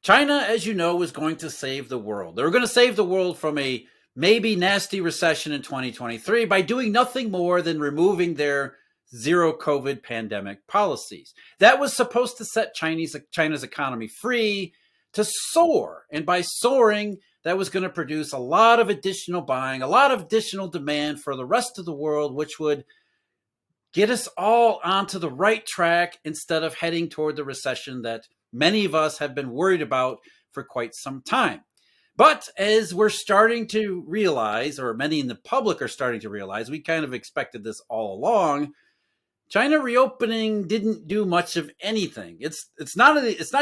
China, as you know, was going to save the world. They were going to save the world from a maybe nasty recession in 2023 by doing nothing more than removing their zero COVID pandemic policies. That was supposed to set China's economy free to soar. And by soaring, that was going to produce a lot of additional buying, a lot of additional demand for the rest of the world, which would get us all onto the right track instead of heading toward the recession that many of us have been worried about for quite some time. But as we're starting to realize, or many in the public are starting to realize, we kind of expected this all along. China reopening didn't do much of anything. It's not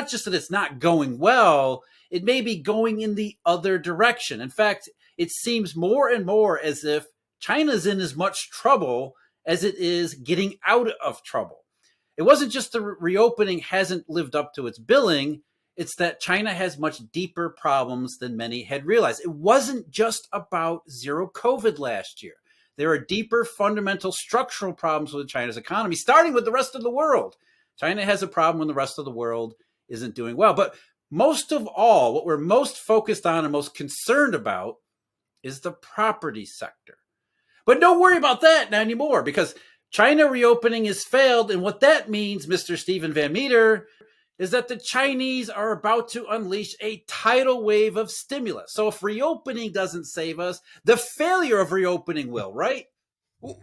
just that it's not going well, it may be going in the other direction. In fact, it seems more and more as if China's in as much trouble as it is getting out of trouble. It wasn't just the reopening hasn't lived up to its billing. It's that China has much deeper problems than many had realized. It wasn't just about zero COVID last year. There are deeper fundamental structural problems with China's economy, starting with the rest of the world. China has a problem when the rest of the world isn't doing well. But most of all, what we're most focused on and most concerned about is the property sector. But don't worry about that anymore, because China reopening has failed. And what that means, Mr. Stephen Van Meter, is that the Chinese are about to unleash a tidal wave of stimulus. So if reopening doesn't save us, the failure of reopening will, right?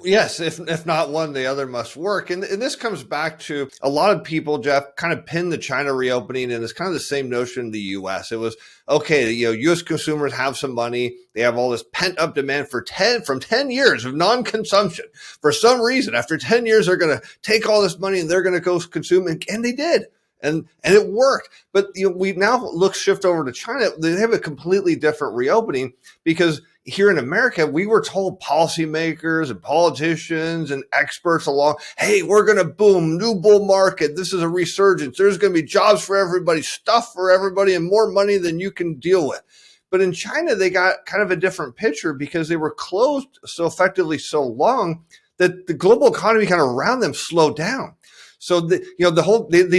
Yes, if not one, the other must work. And this comes back to a lot of people, Jeff, kind of pin the China reopening, and it's kind of the same notion in the U.S. It was, okay, U.S. consumers have some money. They have all this pent-up demand from 10 years of non-consumption. For some reason, after 10 years, they're going to take all this money and they're going to go consume, and they did. And it worked. But we now shift over to China. They have a completely different reopening, because here in America, we were told, policymakers and politicians and experts along, hey, we're going to boom, new bull market. This is a resurgence. There's going to be jobs for everybody, stuff for everybody, and more money than you can deal with. But in China, they got kind of a different picture, because they were closed so effectively so long that the global economy kind of around them slowed down. So they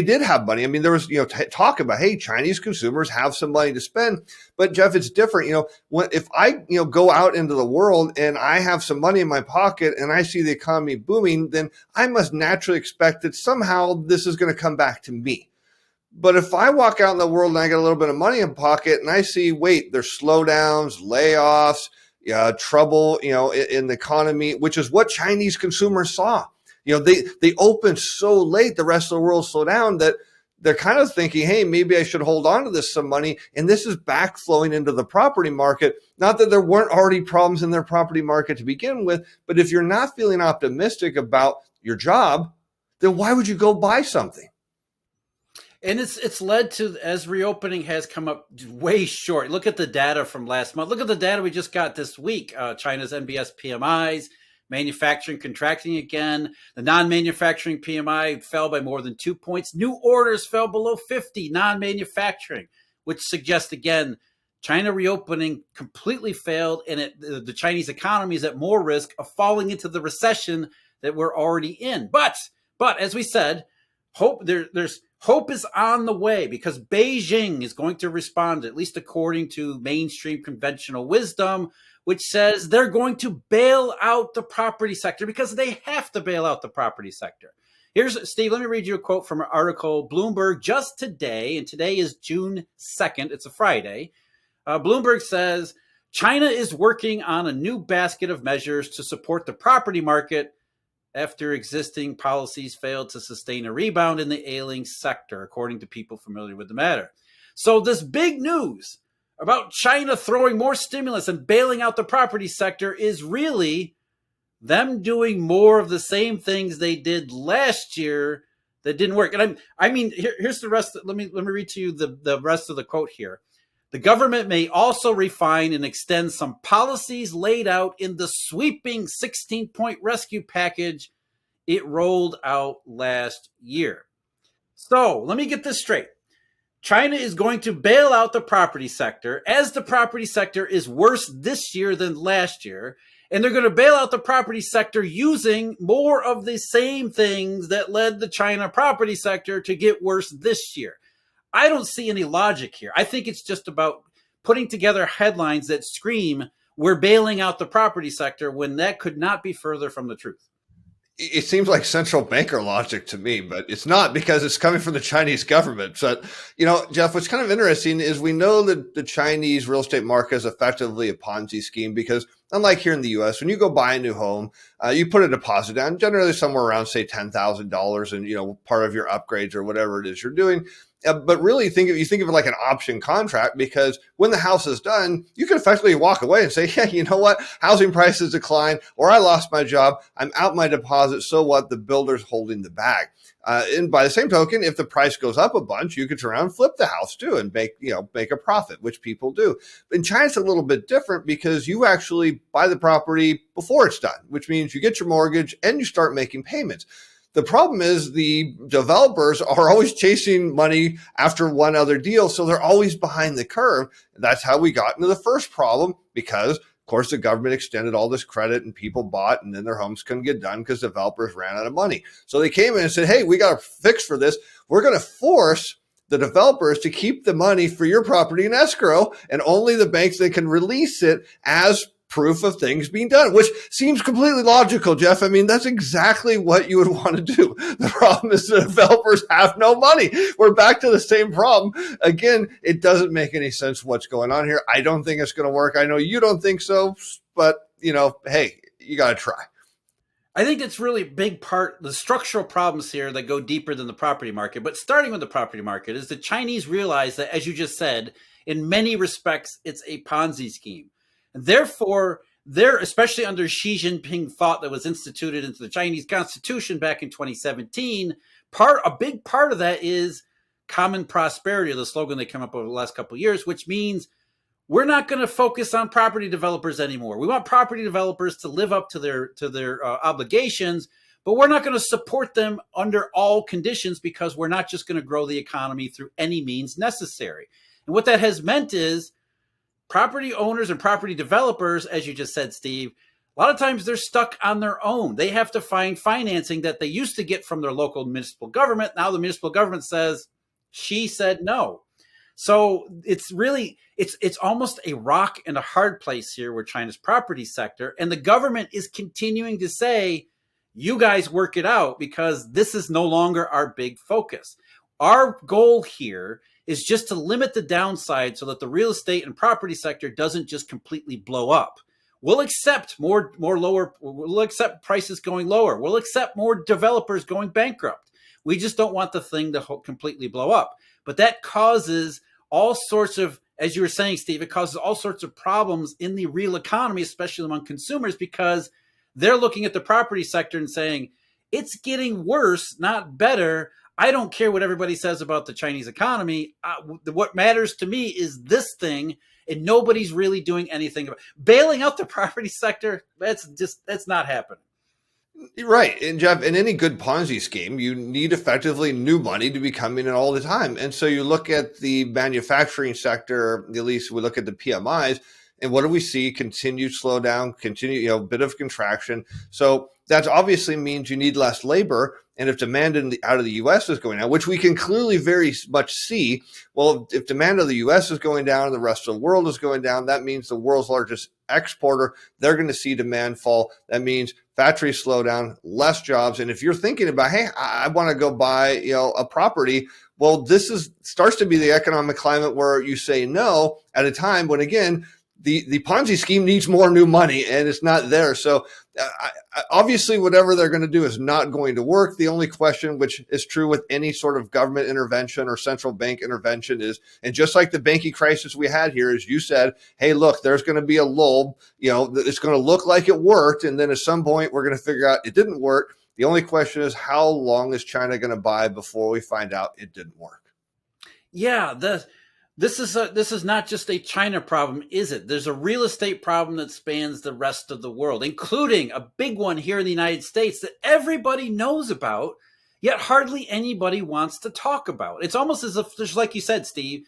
did have money. I mean, there was talk about, hey, Chinese consumers have some money to spend. But Jeff, it's different. If I go out into the world and I have some money in my pocket and I see the economy booming, then I must naturally expect that somehow this is going to come back to me. But if I walk out in the world and I get a little bit of money in pocket and I see, wait, there's slowdowns, layoffs, trouble, in the economy, which is what Chinese consumers saw. They opened so late, the rest of the world slowed down, that they're kind of thinking, hey, maybe I should hold on to this some money. And this is backflowing into the property market. Not that there weren't already problems in their property market to begin with, but if you're not feeling optimistic about your job, then why would you go buy something? And it's led to, as reopening has come up way short. Look at the data from last month. Look at the data we just got this week. China's NBS PMIs. Manufacturing contracting again. The non-manufacturing PMI fell by more than 2 points. New orders fell below 50, non-manufacturing, which suggests, again, China reopening completely failed, and the Chinese economy is at more risk of falling into the recession that we're already in. But as we said, there's hope is on the way, because Beijing is going to respond, at least according to mainstream conventional wisdom, which says they're going to bail out the property sector, because they have to bail out the property sector. Here's, Steve, let me read you a quote from an article, Bloomberg, just today, and today is June 2nd. It's a Friday. Bloomberg says, China is working on a new basket of measures to support the property market after existing policies failed to sustain a rebound in the ailing sector, according to people familiar with the matter. So this big news about China throwing more stimulus and bailing out the property sector is really them doing more of the same things they did last year that didn't work. And here's the rest. Let me read to you the rest of the quote here. The government may also refine and extend some policies laid out in the sweeping 16-point rescue package it rolled out last year. So let me get this straight. China is going to bail out the property sector, as the property sector is worse this year than last year. And they're going to bail out the property sector using more of the same things that led the China property sector to get worse this year. I don't see any logic here. I think it's just about putting together headlines that scream we're bailing out the property sector when that could not be further from the truth. It seems like central banker logic to me, but it's not because it's coming from the Chinese government. So, Jeff, what's kind of interesting is we know that the Chinese real estate market is effectively a Ponzi scheme because unlike here in the US, when you go buy a new home, you put a deposit down, generally somewhere around, say, $10,000 and, part of your upgrades or whatever it is you're doing. But really you think of it like an option contract because when the house is done, you can effectively walk away and say, yeah, you know what? Housing prices decline or I lost my job. I'm out my deposit. So what? The builder's holding the bag. And by the same token, if the price goes up a bunch, you could turn around and flip the house too and make a profit, which people do. In China, it's a little bit different because you actually buy the property before it's done, which means you get your mortgage and you start making payments. The problem is the developers are always chasing money after one other deal, so they're always behind the curve. That's how we got into the first problem because, of course, the government extended all this credit and people bought and then their homes couldn't get done because developers ran out of money. So they came in and said, hey, we got a fix for this. We're going to force the developers to keep the money for your property in escrow and only the banks that can release it as proof of things being done, which seems completely logical, Jeff. I mean, that's exactly what you would want to do. The problem is the developers have no money. We're back to the same problem. Again, it doesn't make any sense what's going on here. I don't think it's going to work. I know you don't think so, but, hey, you got to try. I think it's really a big part, the structural problems here that go deeper than the property market. But starting with the property market is the Chinese realize that, as you just said, in many respects, it's a Ponzi scheme. And therefore, especially under Xi Jinping thought that was instituted into the Chinese constitution back in 2017, a big part of that is common prosperity, the slogan they come up over the last couple of years, which means we're not going to focus on property developers anymore. We want property developers to live up to their obligations, but we're not going to support them under all conditions because we're not just going to grow the economy through any means necessary. And what that has meant is property owners and property developers, as you just said, Steve, a lot of times they're stuck on their own. They have to find financing that they used to get from their local municipal government. Now the municipal government says, she said no. So it's almost a rock and a hard place here with China's property sector. And the government is continuing to say, you guys work it out because this is no longer our big focus. Our goal here is just to limit the downside so that the real estate and property sector doesn't just completely blow up. We'll accept we'll accept prices going lower. We'll accept more developers going bankrupt. We just don't want the thing to completely blow up. But that causes all sorts of, as you were saying, Steve, it causes all sorts of problems in the real economy, especially among consumers, because they're looking at the property sector and saying, it's getting worse, not better. I don't care what everybody says about the Chinese economy. What matters to me is this thing, and nobody's really doing anything about it. Bailing out the property sector. That's not happening. Right. And Jeff, in any good Ponzi scheme, you need effectively new money to be coming in all the time. And so you look at the manufacturing sector, at least we look at the PMIs, and what do we see? Continued slowdown, bit of contraction. So that obviously means you need less labor. And if demand out of the U.S. is going down, which we can clearly very much see, well, if demand of the U.S. is going down and the rest of the world is going down, that means the world's largest exporter, they're going to see demand fall. That means factories slow down, less jobs. And if you're thinking about, hey, I want to go buy, a property, well, starts to be the economic climate where you say no at a time when, again, the Ponzi scheme needs more new money and it's not there. So obviously whatever they're going to do is not going to work. The only question, which is true with any sort of government intervention or central bank intervention is, and just like the banking crisis we had here, is you said, hey, look, there's going to be a lull, it's going to look like it worked. And then at some point we're going to figure out it didn't work. The only question is how long is China going to buy before we find out it didn't work? Yeah, this is not just a China problem, is it? There's a real estate problem that spans the rest of the world, including a big one here in the United States that everybody knows about, yet hardly anybody wants to talk about. It's almost as if, just like you said, Steve,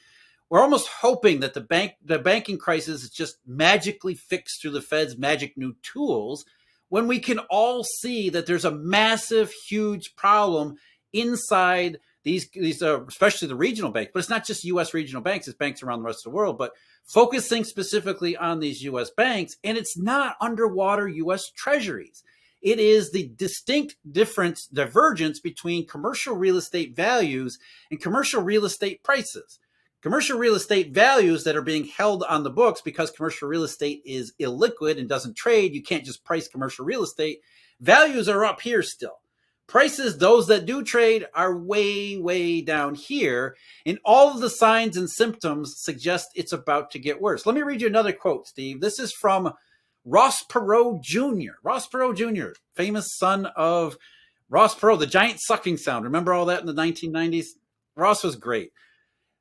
we're almost hoping that the banking crisis is just magically fixed through the Fed's magic new tools, when we can all see that there's a massive, huge problem inside these especially the regional banks, but it's not just U.S. regional banks; it's banks around the rest of the world. But focusing specifically on these U.S. banks, and it's not underwater U.S. treasuries. It is the distinct divergence between commercial real estate values and commercial real estate prices. Commercial real estate values that are being held on the books because commercial real estate is illiquid and doesn't trade. You can't just price commercial real estate. Values are up here still. Prices, those that do trade, are way, way down here. And all of the signs and symptoms suggest it's about to get worse. Let me read you another quote, Steve. This is from Ross Perot Jr. Ross Perot Jr., famous son of Ross Perot, the giant sucking sound. Remember all that in the 1990s? Ross was great.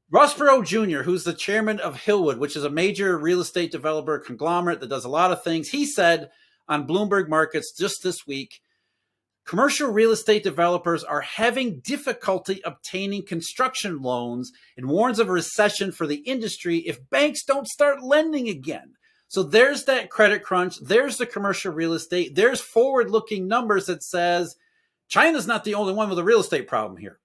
Ross Perot Jr., who's the chairman of Hillwood, which is a major real estate developer conglomerate that does a lot of things, he said on Bloomberg Markets just this week, commercial real estate developers are having difficulty obtaining construction loans and warns of a recession for the industry if banks don't start lending again. So there's that credit crunch. There's the commercial real estate. There's forward-looking numbers that says China's not the only one with a real estate problem here.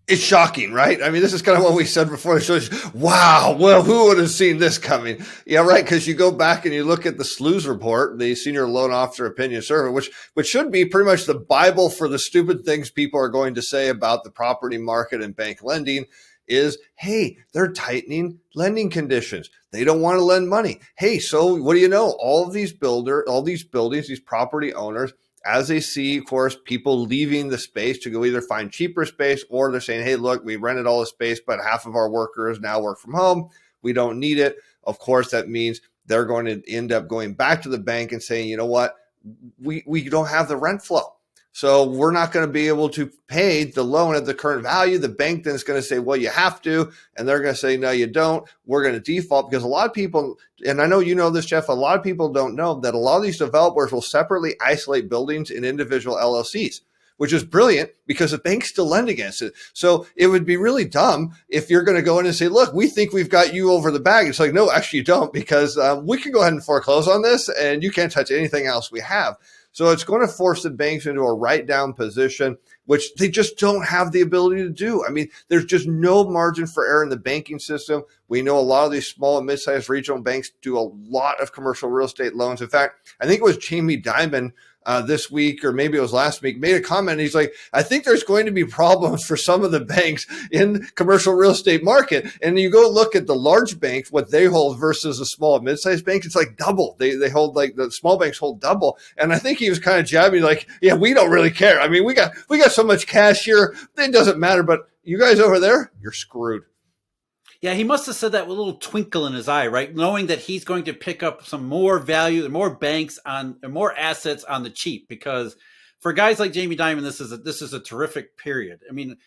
It's shocking, right? I mean, this is kind of what we said before the show. Wow, well, who would have seen this coming? Yeah, right, because you go back and you look at the SLOOS report, the Senior Loan Officer Opinion Survey, which should be pretty much the Bible for the stupid things people are going to say about the property market and bank lending, is, hey, they're tightening lending conditions. They don't want to lend money. Hey, so what do you know? All these buildings, these property owners, as they see, of course, people leaving the space to go either find cheaper space, or they're saying, hey, look, we rented all the space, but half of our workers now work from home. We don't need it. Of course, that means they're going to end up going back to the bank and saying, you know what, we don't have the rent flow. So we're not going to be able to pay the loan at the current value. The bank then is going to say, well, you have to. And they're going to say, no, you don't. We're going to default, because a lot of people, and I know you know this, Jeff, a lot of people don't know that a lot of these developers will separately isolate buildings in individual LLCs, which is brilliant because the banks still lend against it. So it would be really dumb if you're going to go in and say, look, we think we've got you over the bag. It's like, no, actually you don't, because we can go ahead and foreclose on this and you can't touch anything else we have. So it's going to force the banks into a write-down position, which they just don't have the ability to do. I mean, there's just no margin for error in the banking system. We know a lot of these small and mid-sized regional banks do a lot of commercial real estate loans. In fact, I think it was Jamie Dimon this week, or maybe it was last week, made a comment. He's like, I think there's going to be problems for some of the banks in commercial real estate market. And you go look at the large banks, what they hold versus the small and mid-sized banks, it's like double. They hold, like, the small banks hold double. And I think he was kind of jabbing like, yeah, we don't really care. I mean, we got so much cash here. It doesn't matter. But you guys over there, you're screwed. Yeah, he must have said that with a little twinkle in his eye, right? Knowing that he's going to pick up some more value, more banks on, more assets on the cheap. Because for guys like Jamie Dimon, this is a terrific period. I mean,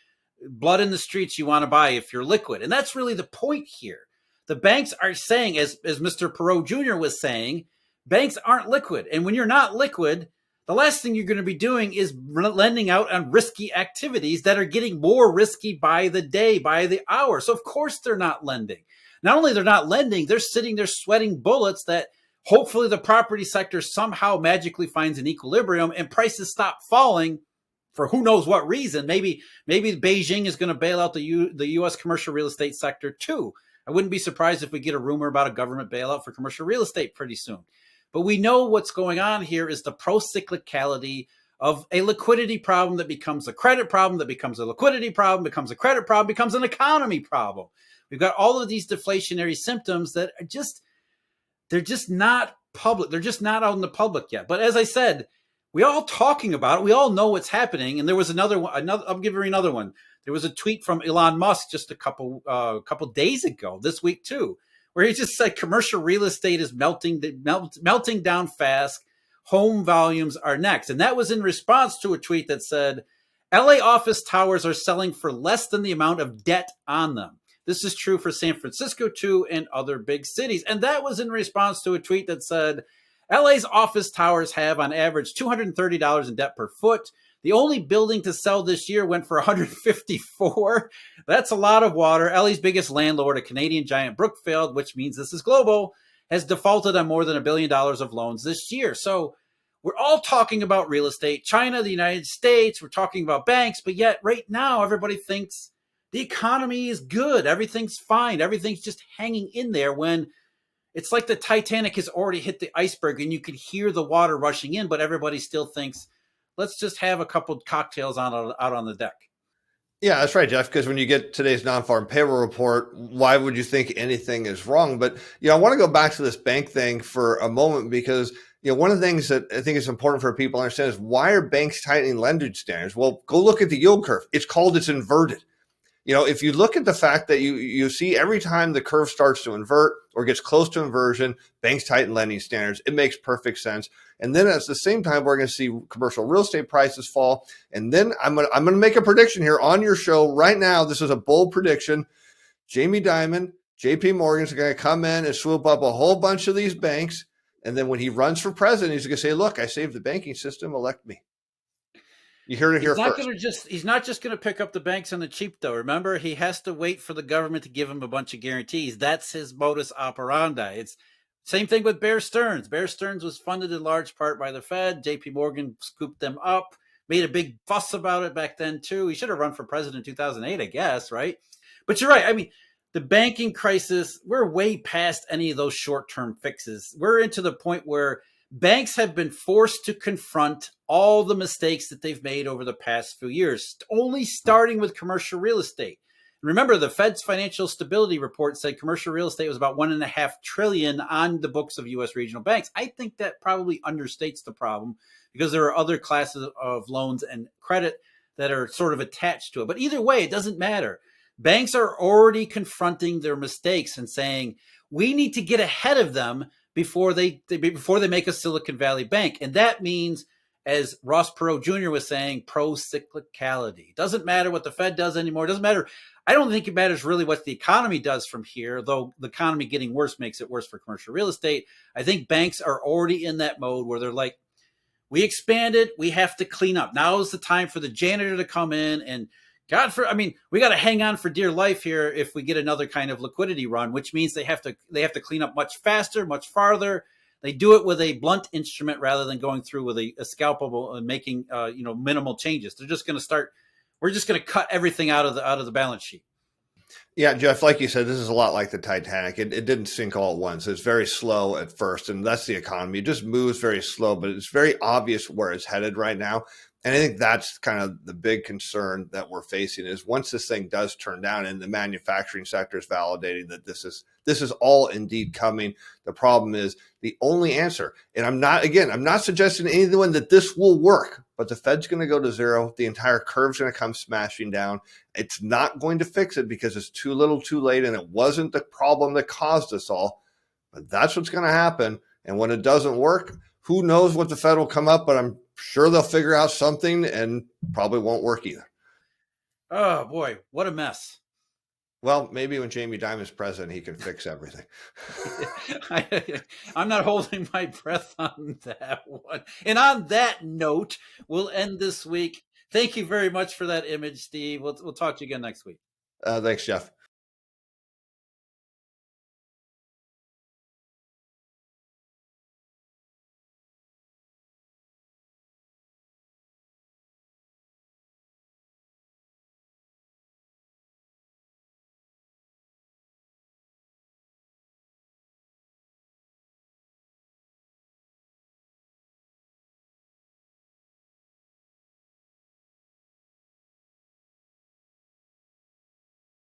blood in the streets you want to buy if you're liquid, and that's really the point here. The banks are saying, as Mr. Perot Jr. was saying, banks aren't liquid, and when you're not liquid, the last thing you're going to be doing is lending out on risky activities that are getting more risky by the day, by the hour. So of course they're not lending. Not only they're not lending, they're sitting there sweating bullets that hopefully the property sector somehow magically finds an equilibrium and prices stop falling for who knows what reason. Maybe Beijing is going to bail out the U.S. commercial real estate sector too. I wouldn't be surprised if we get a rumor about a government bailout for commercial real estate pretty soon. But we know what's going on here is the pro-cyclicality of a liquidity problem that becomes a credit problem, that becomes a liquidity problem, becomes a credit problem, becomes an economy problem. We've got all of these deflationary symptoms that are they're just not public. They're just not out in the public yet. But as I said, we're all talking about it. We all know what's happening. And there was another one. I'll give you another one. There was a tweet from Elon Musk just a couple days ago, this week too, where he just said commercial real estate is melting down fast. Home volumes are next. And that was in response to a tweet that said, LA office towers are selling for less than the amount of debt on them. This is true for San Francisco too and other big cities. And that was in response to a tweet that said, LA's office towers have on average $230 in debt per foot. The only building to sell this year went for $154. That's a lot of water. LA's biggest landlord, a Canadian giant, Brookfield, which means this is global, has defaulted on more than $1 billion of loans this year. So we're all talking about real estate, China, the United States, we're talking about banks, but yet right now everybody thinks the economy is good, everything's fine, everything's just hanging in there, when it's like the Titanic has already hit the iceberg and you can hear the water rushing in, but everybody still thinks, let's just have a couple cocktails out on the deck. Yeah, that's right, Jeff. Because when you get today's non-farm payroll report, why would you think anything is wrong? But I want to go back to this bank thing for a moment, because one of the things that I think is important for people to understand is, why are banks tightening lending standards? Well, go look at the yield curve. It's inverted. If you look at the fact that you see every time the curve starts to invert or gets close to inversion, banks tighten lending standards. It makes perfect sense. And then at the same time, we're going to see commercial real estate prices fall. And then I'm going to make a prediction here on your show right now. This is a bold prediction. Jamie Dimon, JP Morgan's going to come in and swoop up a whole bunch of these banks. And then when he runs for president, he's going to say, look, I saved the banking system, elect me. You heard it here first. He's not just going to pick up the banks on the cheap, though. Remember, he has to wait for the government to give him a bunch of guarantees. That's his modus operandi. It's same thing with Bear Stearns. Bear Stearns was funded in large part by the Fed. JP Morgan scooped them up, made a big fuss about it back then, too. He should have run for president in 2008, I guess, right? But you're right. I mean, the banking crisis, we're way past any of those short-term fixes. We're into the point where banks have been forced to confront all the mistakes that they've made over the past few years, only starting with commercial real estate. Remember, the Fed's financial stability report said commercial real estate was about $1.5 trillion on the books of U.S. regional banks. I think that probably understates the problem, because there are other classes of loans and credit that are sort of attached to it. But either way, it doesn't matter. Banks are already confronting their mistakes and saying, we need to get ahead of them before they make a Silicon Valley bank. And that means, as Ross Perot Jr. was saying, pro-cyclicality. Doesn't matter what the Fed does anymore. It doesn't matter. I don't think it matters really what the economy does from here, though the economy getting worse makes it worse for commercial real estate. I think banks are already in that mode where they're like, we expanded, we have to clean up. Now is the time for the janitor to come in and we got to hang on for dear life here if we get another kind of liquidity run, which means they have to clean up much faster, much farther. They do it with a blunt instrument rather than going through with a scalpel and making minimal changes. They're just going to start. We're just going to cut everything out of the balance sheet. Yeah, Jeff, like you said, this is a lot like the Titanic. It didn't sink all at once. It's very slow at first, and that's the economy. It just moves very slow, but it's very obvious where it's headed right now. And I think that's kind of the big concern that we're facing, is once this thing does turn down and the manufacturing sector is validating that this is all indeed coming. The problem is the only answer, and I'm not suggesting to anyone that this will work, but the Fed's going to go to zero. The entire curve's going to come smashing down. It's not going to fix it because it's too little too late, and it wasn't the problem that caused us all. But that's what's going to happen. And when it doesn't work, who knows what the Fed will come up, but I'm sure they'll figure out something, and probably won't work either. Oh, boy, what a mess. Well, maybe when Jamie Dimon's president, he can fix everything. I'm not holding my breath on that one. And on that note, we'll end this week. Thank you very much for that image, Steve. We'll talk to you again next week. Thanks, Jeff.